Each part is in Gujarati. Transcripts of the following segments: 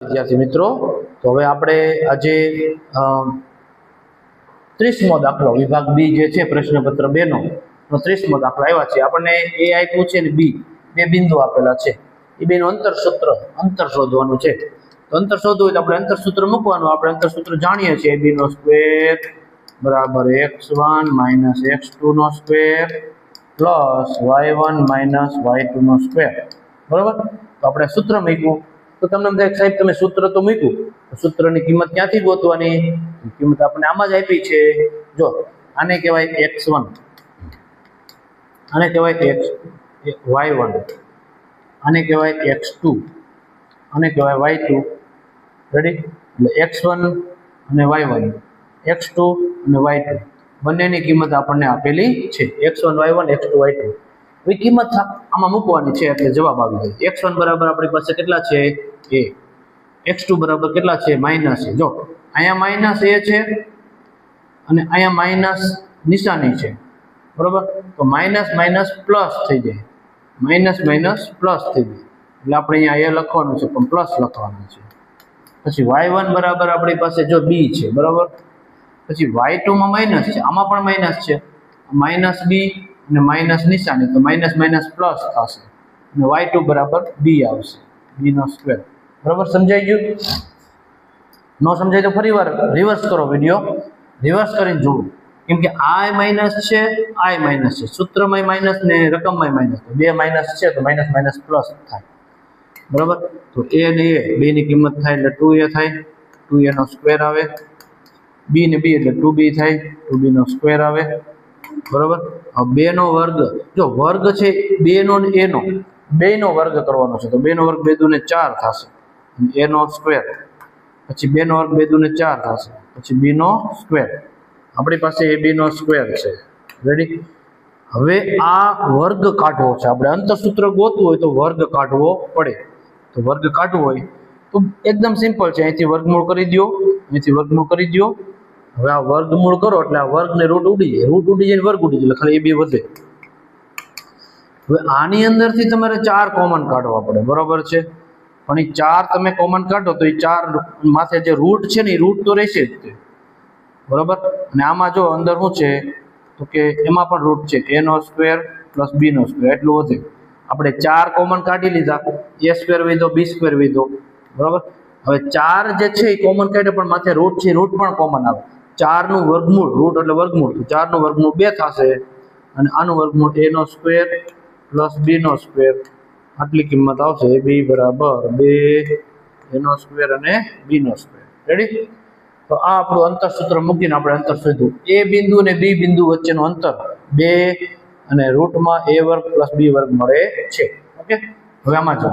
વિદ્યાર્થી મિત્રો, તો હવે આપણે આજે 30મો દાખલો વિભાગ બી જે છે પ્રશ્નપત્ર 2 નો 30મો દાખલો આવ્યા છે. આપણને એ આપ્યું છે ને બી બે બિંદુ આપેલા છે. એ બેનું અંતર શોધવાનું છે. તો અંતર શોધવું હોય તો આપણે અંતર સૂત્ર મૂકવાનું. આપણે અંતર સૂત્ર જાણીએ છીએ b નો સ્ક્વેર બરાબર x1 - x2 નો સ્ક્વેર પ્લસ y1 - y2 નો સ્ક્વેર. બરાબર. તો આપણે સૂત્ર મૂક્યું તો તમને એમ થાય સાહેબ તમે સૂત્ર તો મૂક્યું, સૂત્રની કિંમત ક્યાંથી ગોતવાની? કિંમત આપણે આમાં જ આપી છે. જો આને કહેવાય x1, આને કહેવાય y1, આને કહેવાય x2, આને કહેવાય y2. રેડી? એટલે x1 અને y1, x2 અને y2 બંનેની કિંમત આપણને આપેલી છે. x1 y1 x2 y2 એ કિંમત આમાં મૂકવાની છે એટલે જવાબ આવી જાય. x1 બરાબર આપણી પાસે કેટલા છે? a. x2 બરાબર કેટલા છે? Minus a. જો અહીંયા માઈનસ a છે અને અહીંયા માઈનસ નિશાની છે. બરાબર? તો માઈનસ માઈનસ પ્લસ થઈ જાય, માઈનસ માઈનસ પ્લસ થઈ જાય. એટલે આપણે અહીંયા a લખવાનું છે પણ પ્લસ લખવાનું છે. પછી y1 બરાબર આપણી પાસે જો b છે. બરાબર? પછી y2 માં માઈનસ છે, આમાં પણ માઈનસ છે, માઈનસ b અને માઈનસ નિશાની, તો માઈનસ માઈનસ પ્લસ થશે અને y2 બરાબર b આવશે, b નો સ્ક્વેર. બરાબર? સમજાઈ ગયું? નો સમજાય તો ફરી વાર રિવર્સ કરો વિડિયો, રિવર્સ કરીને જુઓ. કેમ કે આ માઈનસ છે, આ માઈનસ છે, સૂત્રમાં માઈનસ ને રકમમાં માઈનસ, તો બે માઈનસ છે તો માઈનસ માઈનસ પ્લસ થાય. બરાબર? તો a ને a બે ની કિંમત થાય એટલે 2a થાય, 2a નો સ્ક્વેર આવે. b ને b એટલે 2b થાય, 2b નો સ્ક્વેર આવે. બરાબર? હવે 2 નો વર્ગ, જો વર્ગ છે 2 નો ને a નો, બેયનો વર્ગ કરવાનો છે. તો 2 નો વર્ગ 2 દુને 4 થશે, a નો સ્ક્વેર. પછી 2 નો વર્ગ 2 દુને 4 થશે, પછી b નો સ્ક્વેર. આપણી પાસે ab નો સ્ક્વેર છે. રેડી? હવે આ વર્ગ કાઢવો છે. આપણે અંતરસૂત્ર ગોતવું હોય તો વર્ગ કાઢવો પડે. તો વર્ગ કાઢવો હોય તો એકદમ સિમ્પલ છે. અહીંથી વર્ગમૂળ કરી દો, અહીંથી વર્ગમૂળ કરી દો. હવે આ વર્ગમૂળ કરો એટલે આ વર્ગને રૂટ ઉડી જાય, રૂટ ઉડી જાય વર્ગ ઉડી જાય એટલે ખાલી ab વધે. હવે આની અંદરથી તમારે 4 કોમન કાઢવા પડે. બરોબર છે? પણ એ 4 તમે કોમન કાઢો તો એ 4 માથે જે રૂટ છે ને એ રૂટ તો રહેશે જ તે. બરોબર? અને આમાં જો અંદર શું છે તો કે એમાં પણ રૂટ છે, a નો સ્ક્વેર પ્લસ b નો સ્ક્વેર એટલું વધે. આપણે 4 કોમન કાઢી લીધા, a સ્ક્વેર વધ્યો, b સ્ક્વેર વધ્યો. બરોબર? હવે 4 જે છે એ કોમન કાઢે પણ માથે રૂટ છે, રૂટ પણ કોમન આવે. 4 નું વર્ગમૂળ, રૂટ એટલે વર્ગમૂળ, તો 4 નું વર્ગમૂળ 2 થશે અને આનું વર્ગમૂળ a નો સ્ક્વેર પ્લસ b નો સ્ક્વેર. આટલી કિંમત આવશે. b બરાબર 2 a નો સ્ક્વેર અને b નો સ્ક્વેર. રેડી? તો આ આપણું અંતર સૂત્ર મૂકીને આપણે અંતર શોધ્યું. a બિંદુ અને b બિંદુ વચ્ચેનું અંતર 2 અને રૂટમાં a વર્ગ પ્લસ b વર્ગ મળે છે. ઓકે? હવે આમાં જો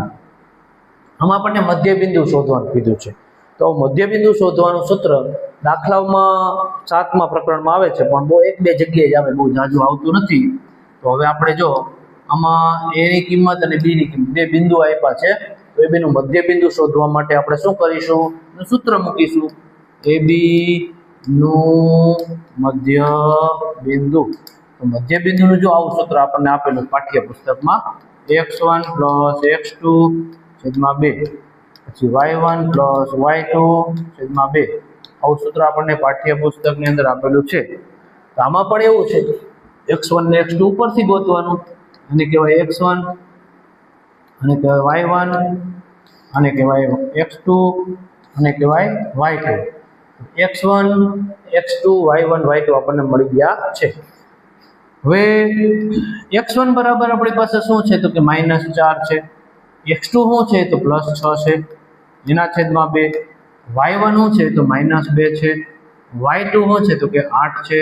આમાં આપણને મધ્ય બિંદુ શોધવાનું કીધું છે. તો મધ્ય બિંદુ શોધવાનું સૂત્ર દાખલાઓમાં 7મા પ્રકરણમાં આવે છે પણ બહુ એક બે જગ્યાએ જ આવે, બહુ જાજુ આવતું નથી. તો હવે આપણે જો આમાં a ની કિંમત અને b ની કિંમત બે બિંદુ આપ્યા છે. તો એ બેનું મધ્ય બિંદુ શોધવા માટે આપણે શું કરીશું? સૂત્ર મૂકીશું. ab નું મધ્ય બિંદુ. તો મધ્ય બિંદુનું જો આવું સૂત્ર આપણને આપેલું પાઠ્યપુસ્તકમાં, x1 + x2 / 2, પછી y1 + y2 / 2. આવું સૂત્ર આપણને પાઠ્યપુસ્તકની અંદર આપેલું છે. તો આમાં પણ એવું છે, x1 ને x2 ઉપરથી ગોતવાનું. આને કહેવાય x1, આને કહેવાય y1, આને કહેવાય x2, આને કહેવાય y2. x1 x2 y1 y2 આપણને મળી ગયા છે. હવે x1 બરાબર આપણી પાસે શું છે તો કે -4 છે, x2 શું છે તો +6 છે એના છેદમાં 2, y1 શું છે તો -2 છે, y2 શું છે તો કે 8 છે.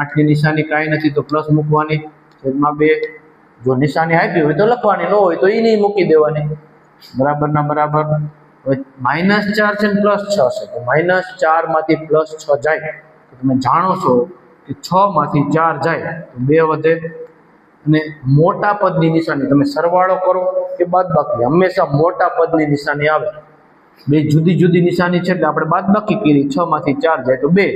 8 ની નિશાની કાંઈ નથી તો પ્લસ મૂકવાની, છેદમાં 2. જો નિશાની આપી હોય તો લખવાની, ન હોય તો એ નહીં મૂકી દેવાની. બરાબર ના બરાબર. હવે -4 છે ને +6 છે, તો -4 માંથી +6 જાય તો તમે જાણો છો કે 6 માંથી 4 જાય તો 2 વધે. અને મોટા પદની નિશાની તમે સરવાળો કરો કે બાદબાકી, હંમેશા મોટા પદની નિશાની આવે. બે જુદી જુદી નિશાની છે એટલે આપણે બાદબાકી કરી, 6 માંથી 4 જાય તો 2,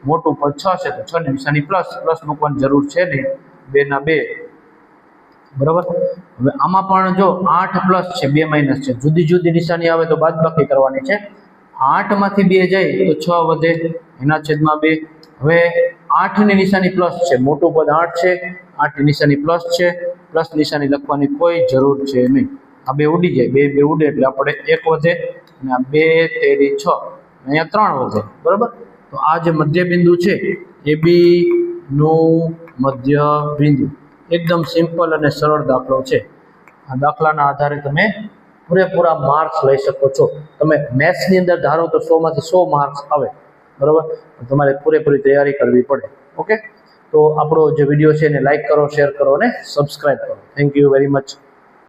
મોટું પદ 6 છે તો 6 ની નિશાની પ્લસ, પ્લસ મૂકવાની જરૂર છે નહીં. 2 ના 2 બરાબર. હવે આમાં પણ જો 8 પ્લસ છે 2 માઇનસ છે, જુદી જુદી નિશાની આવે તો બાદબાકી કરવાની છે. 8 માંથી 2 જાય તો 6 વધે, એના છેદમાં 2. હવે 8 ની નિશાની પ્લસ છે, મોટું પદ 8 છે, 8 ની નિશાની પ્લસ છે, પ્લસ નિશાની લખવાની કોઈ જરૂર છે નહીં. આ 2 ઉડી જાય, 2 ઉડે એટલે આપણે 1 વધે, અને આ 2 તેરી 6, અહીંયા 3 વધે. બરાબર. તો આ જે મધ્ય બિંદુ છે એ બી નું મધ્ય બિંદુ એકદમ સિમ્પલ અને સરળ દાખલો છે. આ દાખલાના આધારે તમે પૂરેપૂરા માર્ક્સ લઈ શકો છો. તમે મેથ્સની અંદર ધારો તો 100 માંથી 100 માર્ક્સ આવે. બરાબર. તમારે પૂરેપૂરી તૈયારી કરવી પડે. ઓકે. તો આપણો જે વિડીયો છે એને લાઈક કરો, શેર કરો અને સબસ્ક્રાઇબ કરો. Thank you very much.